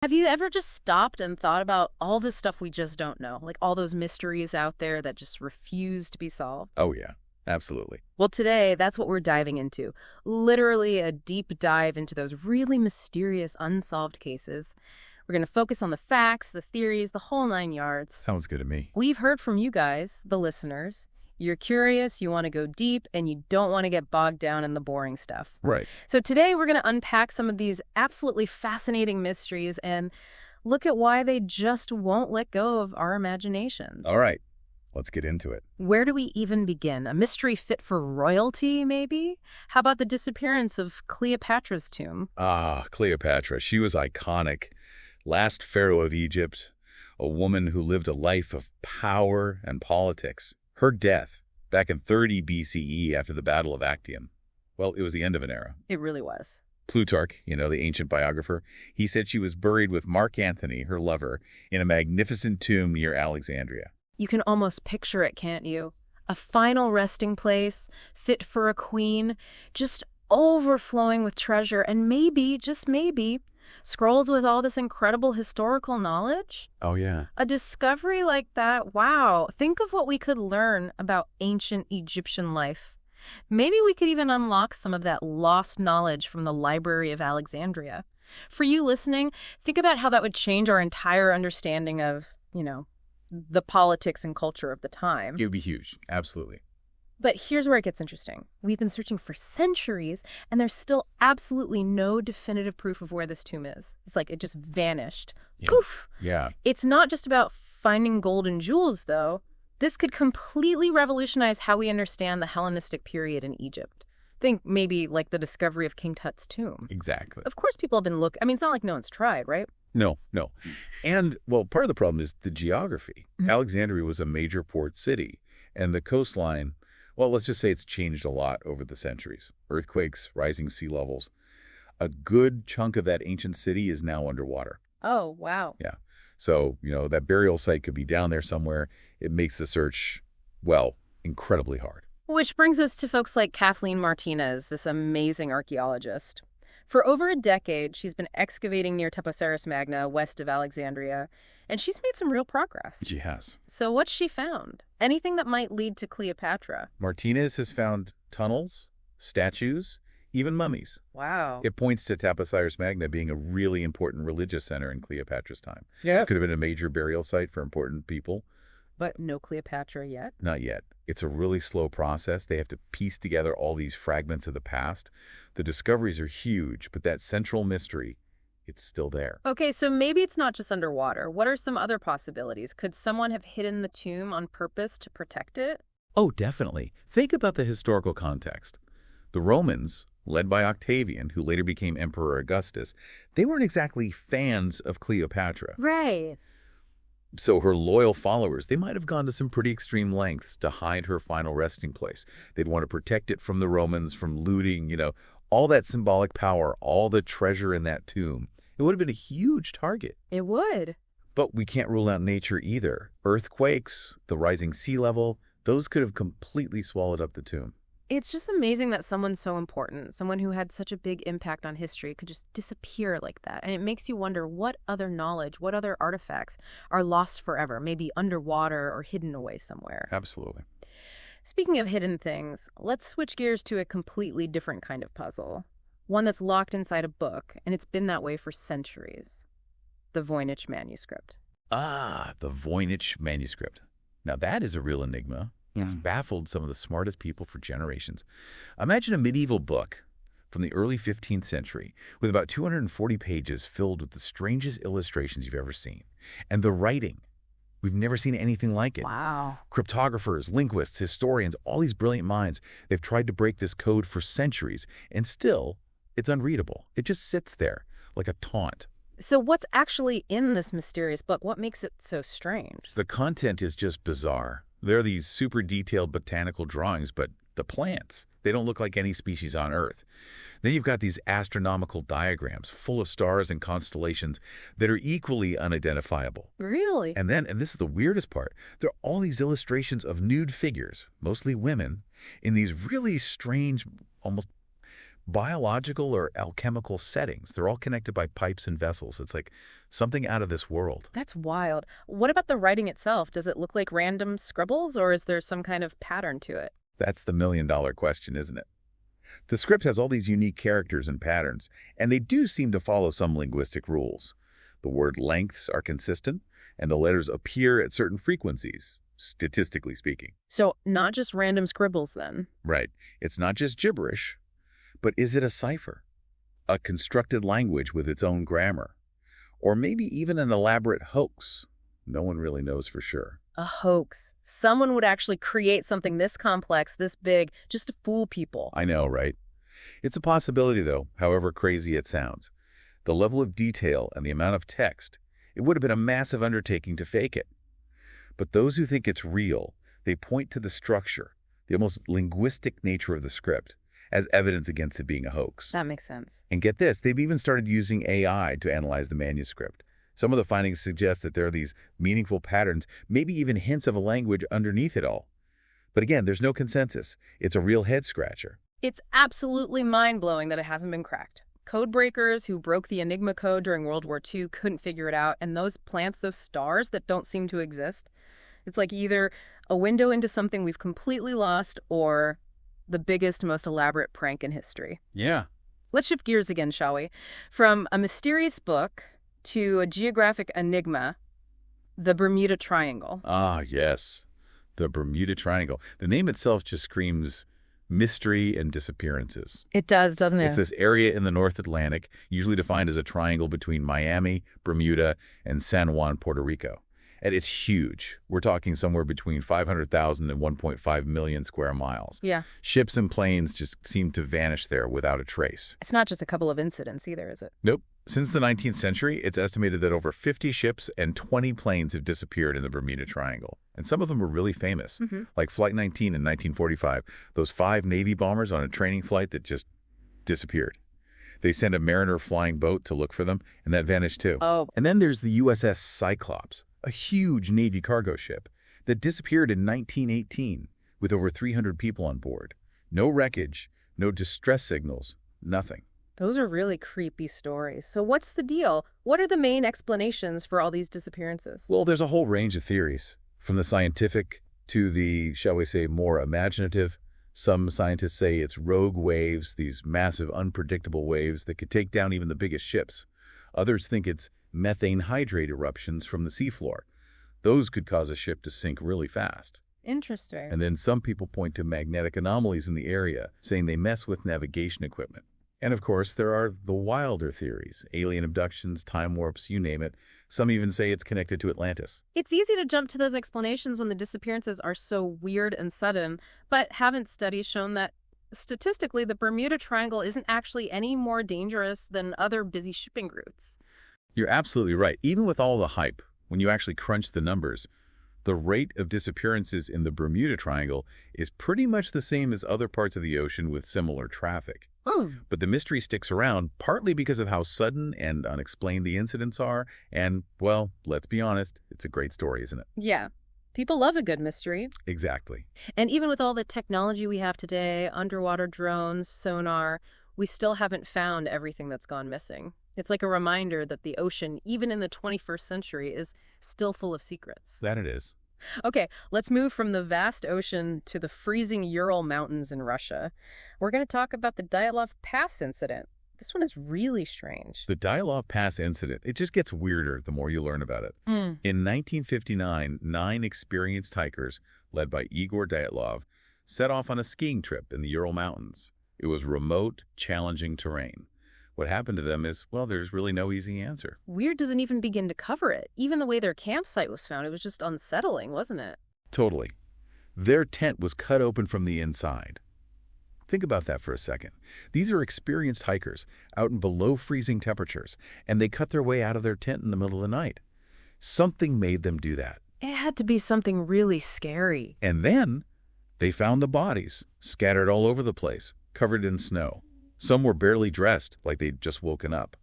Have you ever just stopped and thought about all the stuff we just don't know? Like all those mysteries out there that just refuse to be solved? Oh, yeah, absolutely. Well, today, that's what we're diving into. Literally a deep dive into those really mysterious unsolved cases. We're going to focus on the facts, the theories, the whole nine yards. Sounds good to me. We've heard from you guys, the listeners. You're curious, you want to go deep, and you don't want to get bogged down in the boring stuff. Right. So today we're going to unpack some of these absolutely fascinating mysteries and look at why they just won't let go of our imaginations. All right, let's get into it. Where do we even begin? A mystery fit for royalty, maybe? How about the disappearance of Cleopatra's tomb? Ah, Cleopatra. She was iconic. Last pharaoh of Egypt, a woman who lived a life of power and politics. Her death, back in 30 BCE after the Battle of Actium, well, it was the end of an era. It really was. Plutarch, the ancient biographer, he said she was buried with Mark Antony, her lover, in a magnificent tomb near Alexandria. You can almost picture it, can't you? A final resting place, fit for a queen, just overflowing with treasure, and maybe, just maybe, scrolls with all this incredible historical knowledge? Oh, yeah. A discovery like that, wow. Think of what we could learn about ancient Egyptian life. Maybe we could even unlock some of that lost knowledge from the Library of Alexandria. For you listening, think about how that would change our entire understanding of, the politics and culture of the time. It would be huge. Absolutely. But here's where it gets interesting. We've been searching for centuries, and there's still absolutely no definitive proof of where this tomb is. It's like it just vanished. Yeah. Poof! Yeah. It's not just about finding gold and jewels, though. This could completely revolutionize how we understand the Hellenistic period in Egypt. Think maybe like the discovery of King Tut's tomb. Exactly. Of course people have been looking. I mean, it's not like no one's tried, right? No. And, well, part of the problem is the geography. Mhm. Alexandria was a major port city, and the coastline, well, let's just say it's changed a lot over the centuries. Earthquakes, rising sea levels. A good chunk of that ancient city is now underwater. Oh, wow. Yeah. So, that burial site could be down there somewhere. It makes the search, well, incredibly hard. Which brings us to folks like Kathleen Martinez, this amazing archaeologist. For over a decade, she's been excavating near Taposiris Magna, west of Alexandria, and she's made some real progress. She has. So what's she found? Anything that might lead to Cleopatra? Martinez has found tunnels, statues, even mummies. Wow. It points to Taposiris Magna being a really important religious center in Cleopatra's time. Yeah. It could have been a major burial site for important people. But no Cleopatra yet? Not yet. It's a really slow process. They have to piece together all these fragments of the past. The discoveries are huge, but that central mystery, it's still there. Okay, so maybe it's not just underwater. What are some other possibilities? Could someone have hidden the tomb on purpose to protect it? Oh, definitely. Think about the historical context. The Romans, led by Octavian, who later became Emperor Augustus, they weren't exactly fans of Cleopatra. Right. So her loyal followers, they might have gone to some pretty extreme lengths to hide her final resting place. They'd want to protect it from the Romans, from looting, all that symbolic power, all the treasure in that tomb. It would have been a huge target. It would. But we can't rule out nature either. Earthquakes, the rising sea level, those could have completely swallowed up the tomb. It's just amazing that someone so important, someone who had such a big impact on history, could just disappear like that. And it makes you wonder what other knowledge, what other artifacts are lost forever, maybe underwater or hidden away somewhere. Absolutely. Speaking of hidden things, let's switch gears to a completely different kind of puzzle. One that's locked inside a book, and it's been that way for centuries. The Voynich Manuscript. Ah, the Voynich Manuscript. Now that is a real enigma. It's baffled some of the smartest people for generations. Imagine a medieval book from the early 15th century with about 240 pages filled with the strangest illustrations you've ever seen. And the writing. We've never seen anything like it. Wow. Cryptographers, linguists, historians, all these brilliant minds, they've tried to break this code for centuries, and still, it's unreadable. It just sits there like a taunt. So what's actually in this mysterious book? What makes it so strange? The content is just bizarre. There are these super detailed botanical drawings, but the plants, they don't look like any species on Earth. Then you've got these astronomical diagrams full of stars and constellations that are equally unidentifiable. Really? And this is the weirdest part, there are all these illustrations of nude figures, mostly women, in these really strange, almost biological or alchemical settings. They're all connected by pipes and vessels. It's like something out of this world. That's wild. What about the writing itself? Does it look like random scribbles, or is there some kind of pattern to it? That's the million-dollar question, isn't it? The script has all these unique characters and patterns, and they do seem to follow some linguistic rules. The word lengths are consistent, and the letters appear at certain frequencies, statistically speaking. So not just random scribbles, then? Right. It's not just gibberish, but is it a cipher? A constructed language with its own grammar? Or maybe even an elaborate hoax? No one really knows for sure. A hoax. Someone would actually create something this complex, this big, just to fool people. I know, right? It's a possibility, though, however crazy it sounds. The level of detail and the amount of text, it would have been a massive undertaking to fake it. But those who think it's real, they point to the structure, the almost linguistic nature of the script, as evidence against it being a hoax. That makes sense. And get this, they've even started using AI to analyze the manuscript. Some of the findings suggest that there are these meaningful patterns, maybe even hints of a language underneath it all. But again, there's no consensus. It's a real head-scratcher. It's absolutely mind-blowing that it hasn't been cracked. Code breakers who broke the Enigma code during World War II couldn't figure it out, and those plants, those stars that don't seem to exist, it's like either a window into something we've completely lost or the biggest, most elaborate prank in history. Yeah. Let's shift gears again, shall we? From a mysterious book to a geographic enigma, the Bermuda Triangle. Ah, yes. The Bermuda Triangle. The name itself just screams mystery and disappearances. It does, doesn't it? It's this area in the North Atlantic, usually defined as a triangle between Miami, Bermuda, and San Juan, Puerto Rico. And it's huge. We're talking somewhere between 500,000 and 1.5 million square miles. Yeah. Ships and planes just seem to vanish there without a trace. It's not just a couple of incidents either, is it? Nope. Since the 19th century, it's estimated that over 50 ships and 20 planes have disappeared in the Bermuda Triangle. And some of them were really famous, like Flight 19 in 1945, those 5 Navy bombers on a training flight that just disappeared. They sent a Mariner flying boat to look for them, and that vanished too. Oh. And then there's the USS Cyclops, a huge Navy cargo ship that disappeared in 1918 with over 300 people on board. No wreckage, no distress signals, nothing. Those are really creepy stories. So what's the deal? What are the main explanations for all these disappearances? Well, there's a whole range of theories, from the scientific to the, shall we say, more imaginative. Some scientists say it's rogue waves, these massive, unpredictable waves that could take down even the biggest ships. Others think it's methane hydrate eruptions from the seafloor. Those could cause a ship to sink really fast. Interesting. And then some people point to magnetic anomalies in the area, saying they mess with navigation equipment. And of course, there are the wilder theories, alien abductions, time warps, you name it. Some even say it's connected to Atlantis. It's easy to jump to those explanations when the disappearances are so weird and sudden, but haven't studies shown that statistically the Bermuda Triangle isn't actually any more dangerous than other busy shipping routes? You're absolutely right. Even with all the hype, when you actually crunch the numbers, the rate of disappearances in the Bermuda Triangle is pretty much the same as other parts of the ocean with similar traffic. But the mystery sticks around partly because of how sudden and unexplained the incidents are. And, well, let's be honest, it's a great story, isn't it? Yeah. People love a good mystery. Exactly. And even with all the technology we have today, underwater drones, sonar, we still haven't found everything that's gone missing. It's like a reminder that the ocean, even in the 21st century, is still full of secrets. That it is. Okay, let's move from the vast ocean to the freezing Ural Mountains in Russia. We're going to talk about the Dyatlov Pass Incident. This one is really strange. The Dyatlov Pass Incident, it just gets weirder the more you learn about it. In 1959, 9 experienced hikers, led by Igor Dyatlov, set off on a skiing trip in the Ural Mountains. It was remote, challenging terrain. What happened to them is, well, there's really no easy answer. Weird doesn't even begin to cover it. Even the way their campsite was found, it was just unsettling, wasn't it? Totally. Their tent was cut open from the inside. Think about that for a second. These are experienced hikers out in below freezing temperatures, and they cut their way out of their tent in the middle of the night. Something made them do that. It had to be something really scary. And then they found the bodies scattered all over the place, covered in snow. Some were barely dressed, like they'd just woken up.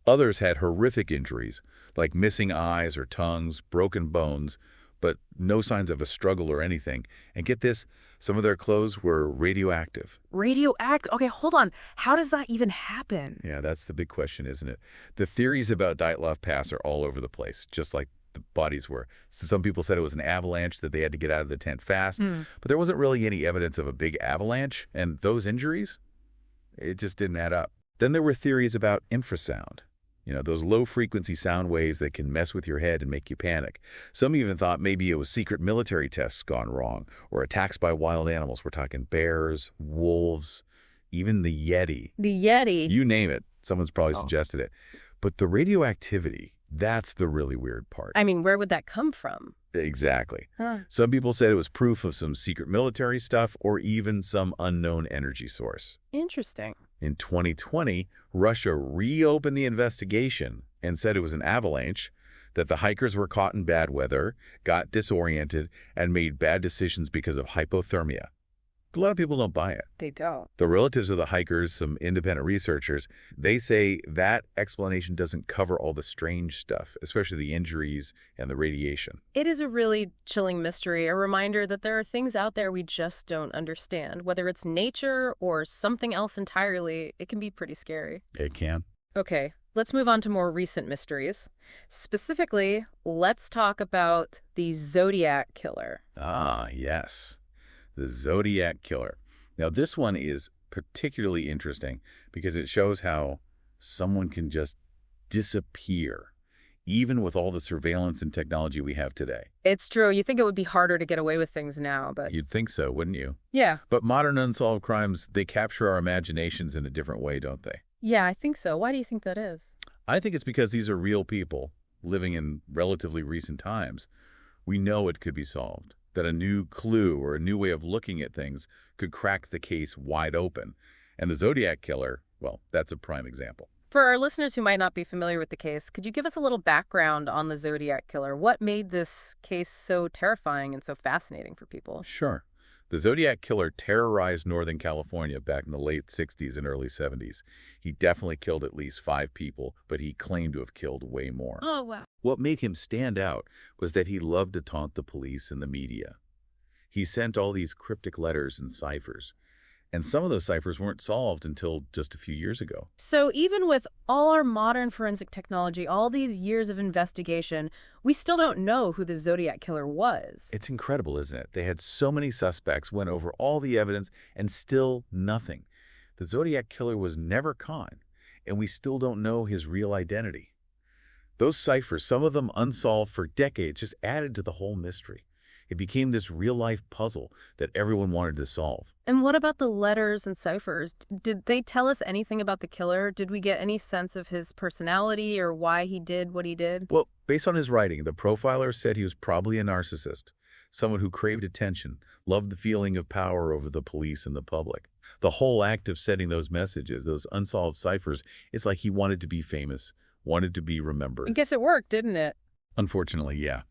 Others had horrific injuries, like missing eyes or tongues, broken bones, but no signs of a struggle or anything. And get this, some of their clothes were radioactive. Radioactive? Okay, hold on. How does that even happen? Yeah, that's the big question, isn't it? The theories about Dyatlov Pass are all over the place, just like the bodies were. So some people said it was an avalanche, that they had to get out of the tent fast, but there wasn't really any evidence of a big avalanche, and those injuries, it just didn't add up. Then there were theories about infrasound. You know, those low-frequency sound waves that can mess with your head and make you panic. Some even thought maybe it was secret military tests gone wrong or attacks by wild animals. We're talking bears, wolves, even the Yeti. The Yeti? You name it. Someone's probably suggested it. But the radioactivity, that's the really weird part. I mean, where would that come from? Exactly. Some people said it was proof of some secret military stuff or even some unknown energy source. Interesting. In 2020, Russia reopened the investigation and said it was an avalanche, that the hikers were caught in bad weather, got disoriented, and made bad decisions because of hypothermia. But a lot of people don't buy it. They don't. The relatives of the hikers, some independent researchers, they say that explanation doesn't cover all the strange stuff, especially the injuries and the radiation. It is a really chilling mystery, a reminder that there are things out there we just don't understand. Whether it's nature or something else entirely, it can be pretty scary. It can. Okay, let's move on to more recent mysteries. Specifically, let's talk about the Zodiac Killer. Ah, yes. The Zodiac Killer. Now, this one is particularly interesting because it shows how someone can just disappear, even with all the surveillance and technology we have today. It's true. You think it would be harder to get away with things now, but... You'd think so, wouldn't you? Yeah. But modern unsolved crimes, they capture our imaginations in a different way, don't they? Yeah, I think so. Why do you think that is? I think it's because these are real people living in relatively recent times. We know it could be solved, that a new clue or a new way of looking at things could crack the case wide open. And the Zodiac Killer, well, that's a prime example. For our listeners who might not be familiar with the case, could you give us a little background on the Zodiac Killer? What made this case so terrifying and so fascinating for people? Sure. The Zodiac Killer terrorized Northern California back in the late 60s and early 70s. He definitely killed at least 5 people, but he claimed to have killed way more. Oh, wow. What made him stand out was that he loved to taunt the police and the media. He sent all these cryptic letters and ciphers, and some of those ciphers weren't solved until just a few years ago. So even with all our modern forensic technology, all these years of investigation, we still don't know who the Zodiac Killer was. It's incredible, isn't it? They had so many suspects, went over all the evidence, and still nothing. The Zodiac Killer was never caught, and we still don't know his real identity. Those ciphers, some of them unsolved for decades, just added to the whole mystery. It became this real-life puzzle that everyone wanted to solve. And what about the letters and ciphers? Did they tell us anything about the killer? Did we get any sense of his personality or why he did what he did? Well, based on his writing, the profiler said he was probably a narcissist, someone who craved attention, loved the feeling of power over the police and the public. The whole act of sending those messages, those unsolved ciphers, it's like he wanted to be famous, wanted to be remembered. I guess it worked, didn't it? Unfortunately, yeah.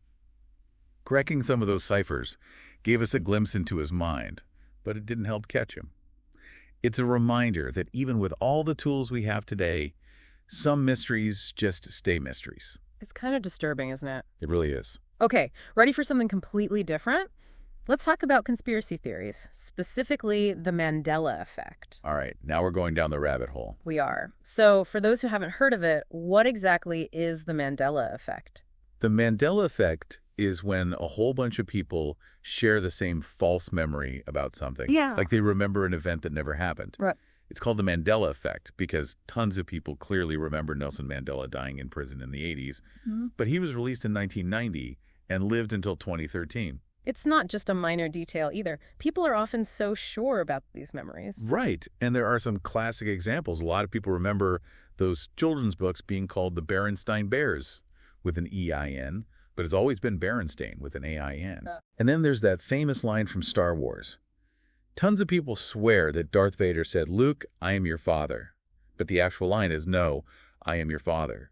Cracking some of those ciphers gave us a glimpse into his mind, but it didn't help catch him. It's a reminder that even with all the tools we have today, some mysteries just stay mysteries. It's kind of disturbing, isn't it? It really is. Okay, ready for something completely different? Let's talk about conspiracy theories, specifically the Mandela effect. All right, now we're going down the rabbit hole. We are. So for those who haven't heard of it, what exactly is the Mandela effect? The Mandela effect is when a whole bunch of people share the same false memory about something. Yeah. Like they remember an event that never happened. Right. It's called the Mandela effect because tons of people clearly remember Nelson Mandela dying in prison in the 80s. But he was released in 1990 and lived until 2013. It's not just a minor detail either. People are often so sure about these memories. Right. And there are some classic examples. A lot of people remember those children's books being called the Berenstain Bears with an E-I-N, but it's always been Berenstain with an A-I-N. And then there's that famous line from Star Wars. Tons of people swear that Darth Vader said, "Luke, I am your father." But the actual line is, "No, I am your father."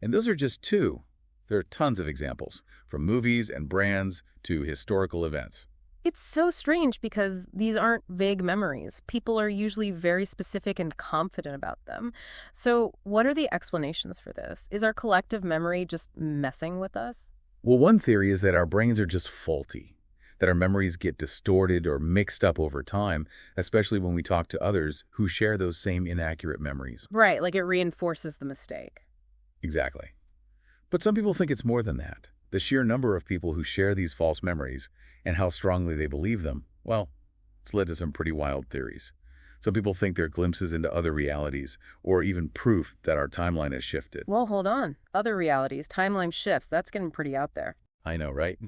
And those are just 2. There are tons of examples, from movies and brands to historical events. It's so strange because these aren't vague memories. People are usually very specific and confident about them. So what are the explanations for this? Is our collective memory just messing with us? Well, one theory is that our brains are just faulty, that our memories get distorted or mixed up over time, especially when we talk to others who share those same inaccurate memories. Right, like it reinforces the mistake. Exactly. But some people think it's more than that. The sheer number of people who share these false memories and how strongly they believe them, well, it's led to some pretty wild theories. Some people think they're glimpses into other realities, or even proof that our timeline has shifted. Well, hold on. Other realities, timeline shifts, that's getting pretty out there. I know, right?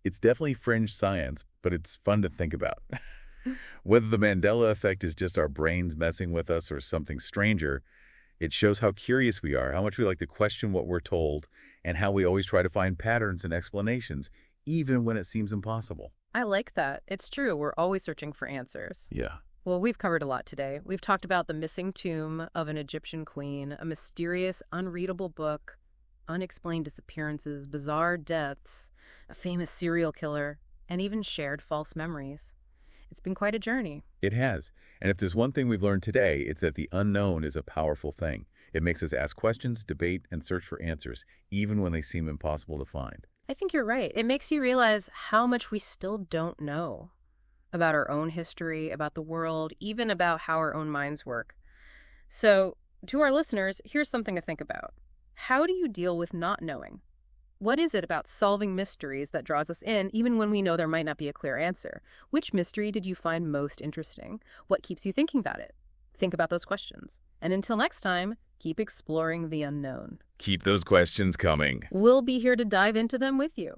It's definitely fringe science, but it's fun to think about. Whether the Mandela effect is just our brains messing with us or something stranger, it shows how curious we are, how much we like to question what we're told, and how we always try to find patterns and explanations, even when it seems impossible. I like that. It's true. We're always searching for answers. Yeah. Well, we've covered a lot today. We've talked about the missing tomb of an Egyptian queen, a mysterious, unreadable book, unexplained disappearances, bizarre deaths, a famous serial killer, and even shared false memories. It's been quite a journey. It has. And if there's one thing we've learned today, it's that the unknown is a powerful thing. It makes us ask questions, debate, and search for answers, even when they seem impossible to find. I think you're right. It makes you realize how much we still don't know about our own history, about the world, even about how our own minds work. So, to our listeners, here's something to think about. How do you deal with not knowing? What is it about solving mysteries that draws us in, even when we know there might not be a clear answer? Which mystery did you find most interesting? What keeps you thinking about it? Think about those questions. And until next time, keep exploring the unknown. Keep those questions coming. We'll be here to dive into them with you.